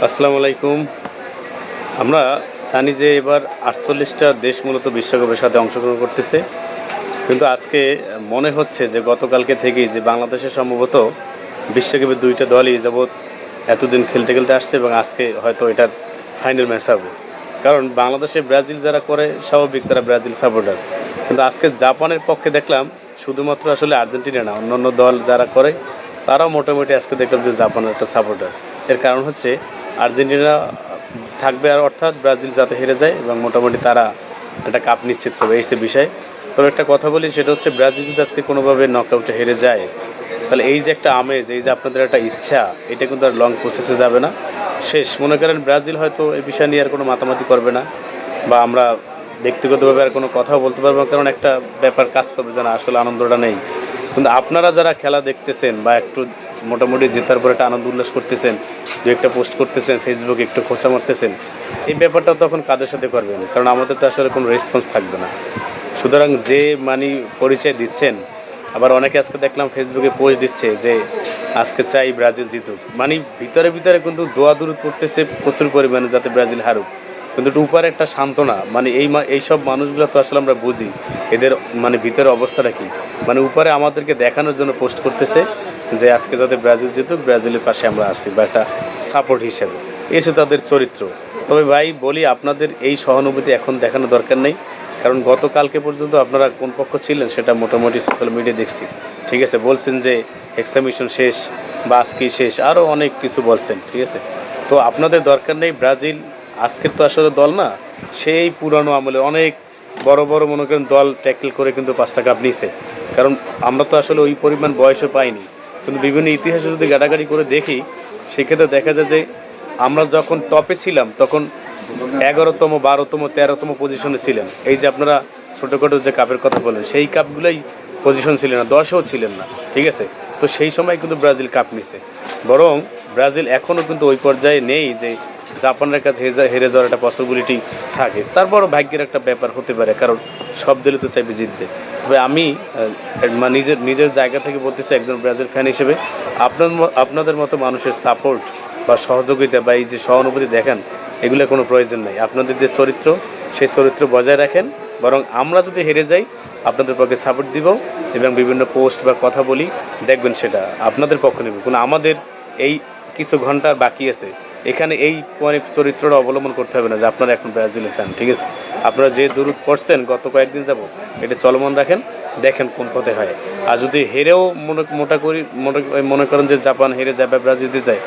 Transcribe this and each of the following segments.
আসসালামু আলাইকুম। আমরা জানি যে এবার ৪৮টা দেশ মূলত বিশ্বকাপের সাথে অংশগ্রহণ করতেছে। কিন্তু আজকে মনে হচ্ছে যে গতকালকে থেকেই যে বাংলাদেশে সম্ভবত বিশ্বকাপের ২টা দলই যাবৎ এতদিন খেলতে, খেলতে আসছে এবং আজকে হয়তো এটার ফাইনাল ম্যাচ হবে। কারণ বাংলাদেশে ব্রাজিল যারা করে স্বাভাবিক তারা ব্রাজিল সাপোর্টার। কিন্তু আজকে জাপানের পক্ষে দেখলাম শুধুমাত্র আসলে আর্জেন্টিনা না, অন্যান্য দল যারা করে তারাও মোটামুটি আজকে দেখলাম যে জাপানের একটা সাপোর্টার। এর কারণ হচ্ছে আর্জেন্টিনা থাকবে আর অর্থাৎ ব্রাজিল যাতে হেরে যায় এবং মোটামুটি তারা একটা কাপ নিশ্চিত করবে, এই সে বিষয়। তবে একটা কথা বলি, সেটা হচ্ছে ব্রাজিল যদি আজকে কোনোভাবে নকআউটে হেরে যায় তাহলে এই যে একটা আমেজ, এই যে আপনাদের একটা ইচ্ছা, এটা কিন্তু আর লং প্রসেসে যাবে না, শেষ। মনে করেন ব্রাজিল হয়তো এই বিষয় নিয়ে আর কোনো মাতামাতি করবে না বা আমরা ব্যক্তিগতভাবে আর কোনো কথাও বলতে পারবো না, কারণ একটা ব্যাপার কাজ করবে যে না আসলে আনন্দটা নেই। কিন্তু আপনারা যারা খেলা দেখতেছেন বা একটু মোটামুটি জেতার পর একটা আনন্দ উল্লাস করতেছেন, দু একটা পোস্ট করতেছেন ফেসবুকে, একটু খোঁচা মারতেছেন, এই ব্যাপারটা তখন কাদের সাথে করবেন? কারণ আমাদের তো আসলে কোনো রেসপন্স থাকবে না। সুতরাং যে পরিচয় দিচ্ছেন, আবার অনেকে আজকে দেখলাম ফেসবুকে পোস্ট দিচ্ছে যে আজকে চাই ব্রাজিল জিতুক, ভিতরে ভিতরে কিন্তু দোয়া দুরুদ করতেছে প্রচুর পরিমাণে যাতে ব্রাজিল হারুক। কিন্তু একটু উপরে একটা সান্ত্বনা, এইসব মানুষগুলো তো আসলে আমরা বুঝি এদের ভিতরে অবস্থাটা কী। উপরে আমাদেরকে দেখানোর জন্য পোস্ট করতেছে যে আজকে যাতে ব্রাজিল জিতুক, ব্রাজিলের পাশে আমরা আছি বা একটা সাপোর্ট হিসেবে, এসে তাদের চরিত্র। তবে ভাই বলি, আপনাদের এই সহানুভূতি এখন দেখানো দরকার নেই, কারণ গতকালকে পর্যন্ত আপনারা কোন পক্ষ ছিলেন সেটা মোটামুটি সোশ্যাল মিডিয়া দেখছি, ঠিক আছে। বলছেন যে এক্সামিশন শেষ বা আজকেই শেষ, আরও অনেক কিছু বলছেন, ঠিক আছে। তো আপনাদের দরকার নেই। ব্রাজিল আজকের তো আসলে দল না, সেই পুরানো আমলে অনেক বড় বড় মনে করেন দল ট্যাকেল করে কিন্তু 5টা কাপ নিছে। কারণ আমরা তো আসলে ওই পরিমাণ বয়সও পাইনি, কিন্তু বিভিন্ন ইতিহাসে যদি ঘাটাঘাটি করে দেখি সেক্ষেত্রে দেখা যায় যে আমরা যখন টপে ছিলাম তখন 11তম 12তম 13তম পজিশনে ছিলেন। এই যে আপনারা ছোটোখাটো যে কাপের কথা বলেন, সেই কাপগুলোই পজিশন ছিলেন না, 10এও ছিলেন না, ঠিক আছে। তো সেই সময় কিন্তু ব্রাজিল কাপ নিছে। বরং ব্রাজিল এখনও কিন্তু ওই পর্যায়ে নেই যে জাপানের কাছে হেরে যাওয়ার একটা পসিবিলিটি থাকে। তারপরও ভাগ্যের একটা ব্যাপার হতে পারে, কারণ সব দলই তো চাইবে জিতবে। তবে আমি নিজের জায়গা থেকে বলতেছি একজন ব্রাজিল ফ্যান হিসেবে, আপনাদের মতো মানুষের সাপোর্ট বা সহযোগিতা বা এই যে সহানুভূতি দেখান, এগুলো কোনো প্রয়োজন নেই। আপনাদের যে চরিত্র, সেই চরিত্র বজায় রাখেন। বরং আমরা যদি হেরে যাই আপনাদের পক্ষে সাপোর্ট দিব এবং বিভিন্ন পোস্ট বা কথা বলি, দেখবেন সেটা আপনাদের পক্ষ নেবে। কোনো আমাদের এই কিছু ঘন্টা বাকি আছে, এখানে এই চরিত্রটা অবলম্বন করতে হবে না যে আপনারা এখন ব্রাজিলের ফ্যান, ঠিক আছে। আপনারা যে দূরত করছেন গত কয়েকদিন যাব, এটা চলমান রাখেন, দেখেন কোন পথে হয়। আর যদি হেরেও মনে করেন যে জাপান হেরে যায় বা ব্রাজিল জিতে যায়,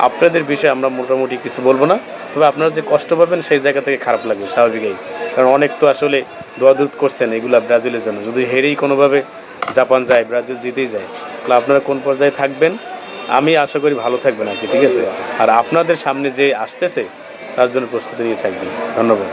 আপনাদের বিষয়ে আমরা মোটামুটি কিছু বলবো না। তবে আপনারা যে কষ্ট পাবেন সেই জায়গা থেকে খারাপ লাগবে স্বাভাবিকই, কারণ অনেক তো আসলে দোয়াদুত করছেন এগুলা ব্রাজিলের জন্য। যদি হেরেই কোনোভাবে জাপান যায়, ব্রাজিল জিতেই যায়, তাহলে আপনারা কোন পর্যায়ে থাকবেন? আমি আশা করি ভালো থাকবেন আর কি, ঠিক আছে। আর আপনাদের সামনে যে আসতেছে তার জন্য প্রস্তুতি নিয়ে থাকবেন। ধন্যবাদ।